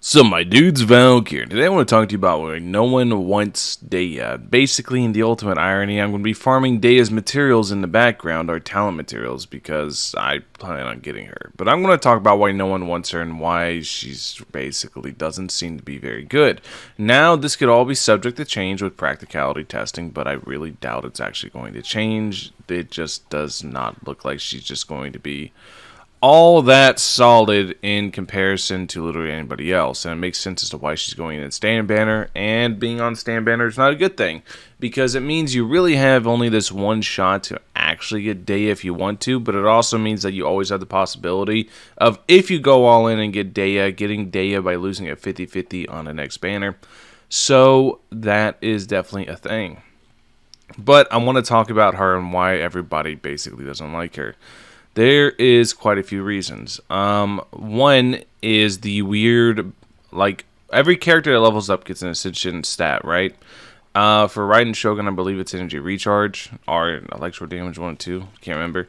So my dude's Valkyrja. Today I want to talk to you about why no one wants Dehya. Basically, in the ultimate irony, I'm going to be farming Dehya's materials in the background, or talent materials, because I plan on getting her. But I'm going to talk about why no one wants her and why she's basically doesn't seem to be very good. Now, this could all be subject to change with practicality testing, but I really doubt it's actually going to change. It just does not look like she's just going to be all that solid in comparison to literally anybody else, and it makes sense as to why she's going in stand banner, and being on stand banner is not a good thing because it means you really have only this one shot to actually get Dehya if you want to, but it also means that you always have the possibility of, if you go all in and get Dehya, getting Dehya by losing at 50-50 on the next banner. So that is definitely a thing. But I want to talk about her and why everybody basically doesn't like her. There is quite a few reasons. One is the weird, like, every character that levels up gets an ascension stat, right? For Raiden Shogun, I believe it's energy recharge, or electrical damage 1 and 2, can't remember.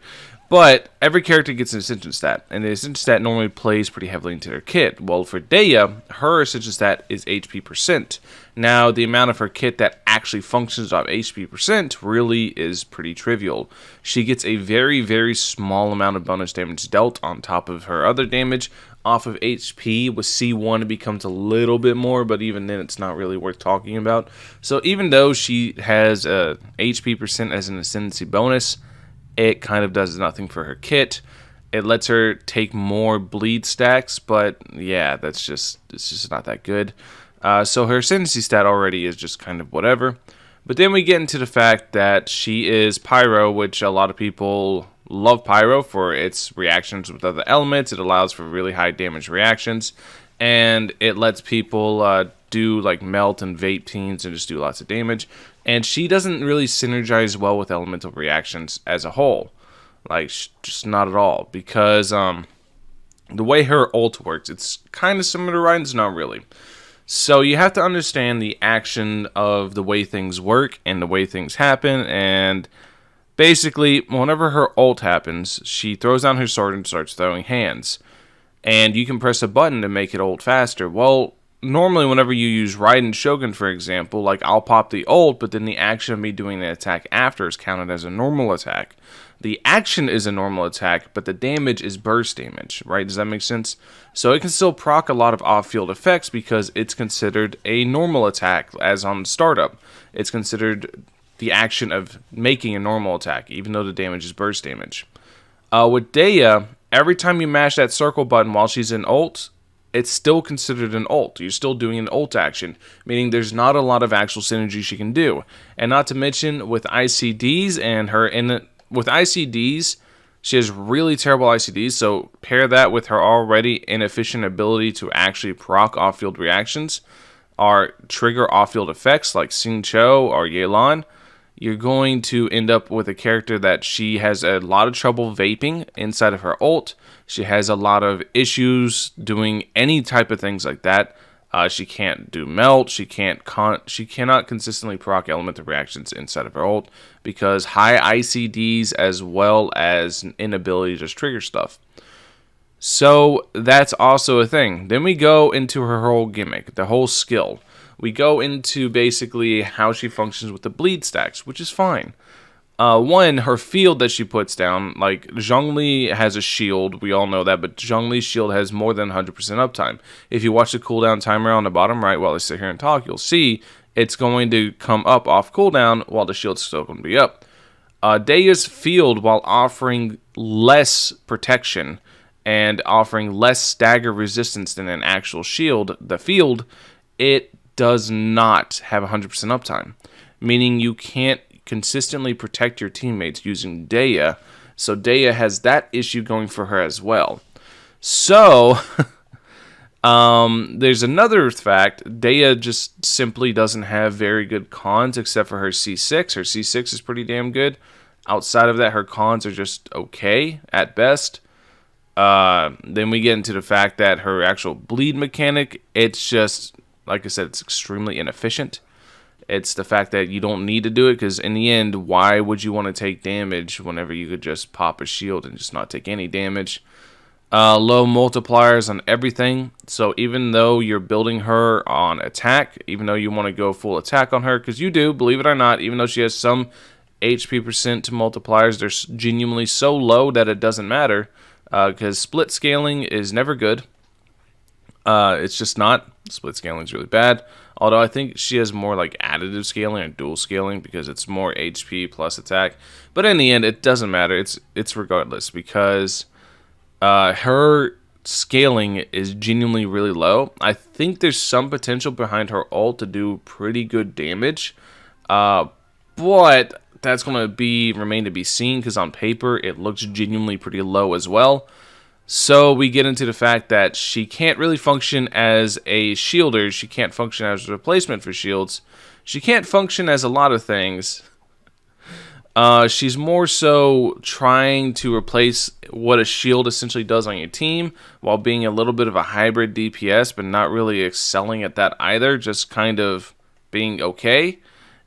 But every character gets an ascension stat, and the ascension stat normally plays pretty heavily into their kit. Well, for Dehya, her ascension stat is HP percent. Now, the amount of her kit that actually functions off HP percent really is pretty trivial. She gets a very, very small amount of bonus damage dealt on top of her other damage off of HP. With C1, it becomes a little bit more, but even then, it's not really worth talking about. So even though she has a HP percent as an ascendancy bonus, it kind of does nothing for her kit. It lets her take more bleed stacks, but yeah, it's just not that good. So her ascendancy stat already is just kind of whatever. But then we get into the fact that she is Pyro, which a lot of people love Pyro for its reactions with other elements. It allows for really high damage reactions, and it lets people do like melt and vape teams and just do lots of damage. And she doesn't really synergize well with elemental reactions as a whole. Like, just not at all. Because the way her ult works, it's kind of similar to Raiden's, not really. So you have to understand the action of the way things work and the way things happen. And basically, whenever her ult happens, she throws down her sword and starts throwing hands. And you can press a button to make it ult faster. Well, normally whenever you use Raiden Shogun, for example, like, I'll pop the ult, but then the action of me doing the attack after is counted as a normal attack. The action is a normal attack, but the damage is burst damage, right? Does that make sense? So it can still proc a lot of off-field effects because it's considered a normal attack, as on startup. It's considered the action of making a normal attack, even though the damage is burst damage. With Dehya, every time you mash that circle button while she's in ult, it's still considered an ult. You're still doing an ult action, meaning there's not a lot of actual synergy she can do. And not to mention, with ICDs and her with ICDs, she has really terrible ICDs, so pair that with her already inefficient ability to actually proc off-field reactions or trigger off-field effects like Xing Cho or Yelan, you're going to end up with a character that she has a lot of trouble vaping inside of her ult. She has a lot of issues doing any type of things like that. She can't do melt. She cannot consistently proc elemental reactions inside of her ult because high ICDs as well as an inability to just trigger stuff. So that's also a thing. Then we go into her whole gimmick, the whole skill. We go into basically how she functions with the bleed stacks, which is fine. One, her field that she puts down, like, Zhongli has a shield, we all know that, but Zhongli's shield has more than 100% uptime. If you watch the cooldown timer on the bottom right while I sit here and talk, you'll see it's going to come up off cooldown while the shield's still going to be up. Dehya's field, while offering less protection and offering less stagger resistance than an actual shield, the field, it does not have 100% uptime, meaning you can't consistently protect your teammates using Dehya, so Dehya has that issue going for her as well. So, there's another fact. Dehya just simply doesn't have very good cons except for her C6. Her C6 is pretty damn good. Outside of that, her cons are just okay at best. Then we get into the fact that her actual bleed mechanic, it's just, like I said, it's extremely inefficient. It's the fact that you don't need to do it, because in the end, why would you want to take damage whenever you could just pop a shield and just not take any damage? Low multipliers on everything. So even though you're building her on attack, even though you want to go full attack on her, because you do, believe it or not, even though she has some HP percent to multipliers, they're genuinely so low that it doesn't matter, because split scaling is never good. It's just not. Split scaling is really bad. Although I think she has more like additive scaling or dual scaling because it's more HP plus attack. But in the end, it doesn't matter. It's regardless because her scaling is genuinely really low. I think there's some potential behind her ult to do pretty good damage, but that's going to remain to be seen because on paper it looks genuinely pretty low as well. So we get into the fact that she can't really function as a shielder. She can't function as a replacement for shields. She can't function as a lot of things. She's more so trying to replace what a shield essentially does on your team while being a little bit of a hybrid DPS, but not really excelling at that either, just kind of being okay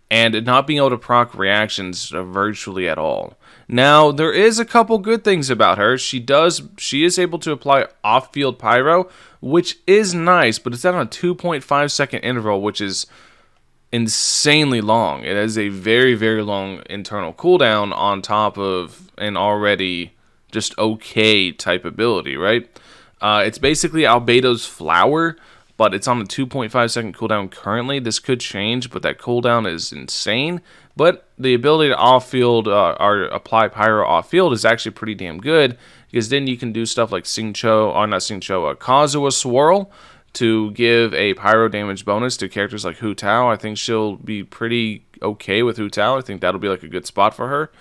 and not being able to proc reactions virtually at all. Now, there is a couple good things about her. She is able to apply off-field pyro, which is nice, but it's at a 2.5 second interval, which is insanely long. It has a very, very long internal cooldown on top of an already just okay type ability, right? It's basically Albedo's flower, but it's on a 2.5 second cooldown currently. This could change, but that cooldown is insane. But the ability to off-field or apply pyro off-field is actually pretty damn good, because then you can do stuff like Kazuha Swirl to give a pyro damage bonus to characters like Hu Tao. I think she'll be pretty okay with Hu Tao. I think that'll be like a good spot for her.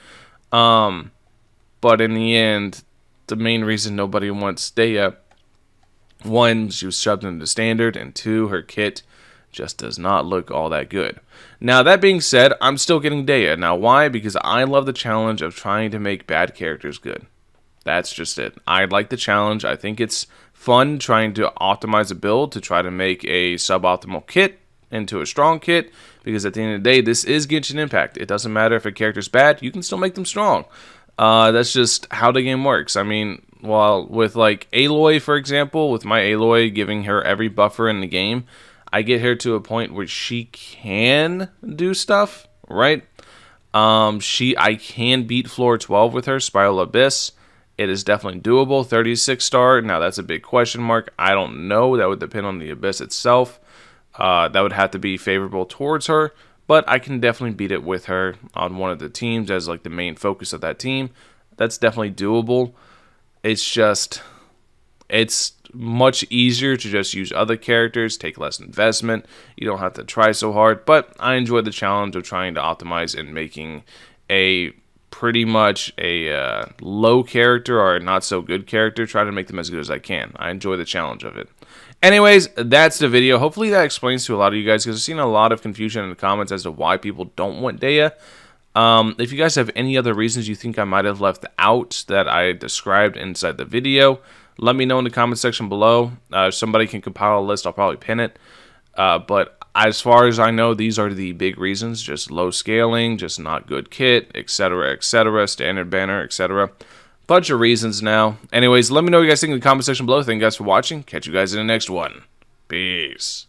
But in the end, the main reason nobody wants Dehya, one, she was shoved into standard, and two, her kit just does not look all that good. Now, that being said, I'm still getting Dehya. Now, why? Because I love the challenge of trying to make bad characters good. That's just it. I like the challenge. I think it's fun trying to optimize a build to try to make a suboptimal kit into a strong kit, because at the end of the day, this is Genshin Impact. It doesn't matter if a character's bad, you can still make them strong. That's just how the game works. I mean, well, with like Aloy, for example, with my Aloy giving her every buffer in the game, I get her to a point where she can do stuff, right? I can beat floor 12 with her, Spiral Abyss. It is definitely doable. 36 star. Now, that's a big question mark. I don't know. That would depend on the Abyss itself. That would have to be favorable towards her. But I can definitely beat it with her on one of the teams as like the main focus of that team. That's definitely doable. It's much easier to just use other characters, take less investment. You don't have to try so hard. But I enjoy the challenge of trying to optimize and making a pretty much a low character or a not so good character, try to make them as good as I can. I enjoy the challenge of it. Anyways, that's the video. Hopefully that explains to a lot of you guys, because I've seen a lot of confusion in the comments as to why people don't want Dehya. If you guys have any other reasons you think I might have left out that I described inside the video, let me know in the comment section below. If somebody can compile a list, I'll probably pin it. But as far as I know, these are the big reasons. Just low scaling, just not good kit, etc., standard banner, etc. Bunch of reasons now. Anyways, let me know what you guys think in the comment section below. Thank you guys for watching. Catch you guys in the next one. Peace.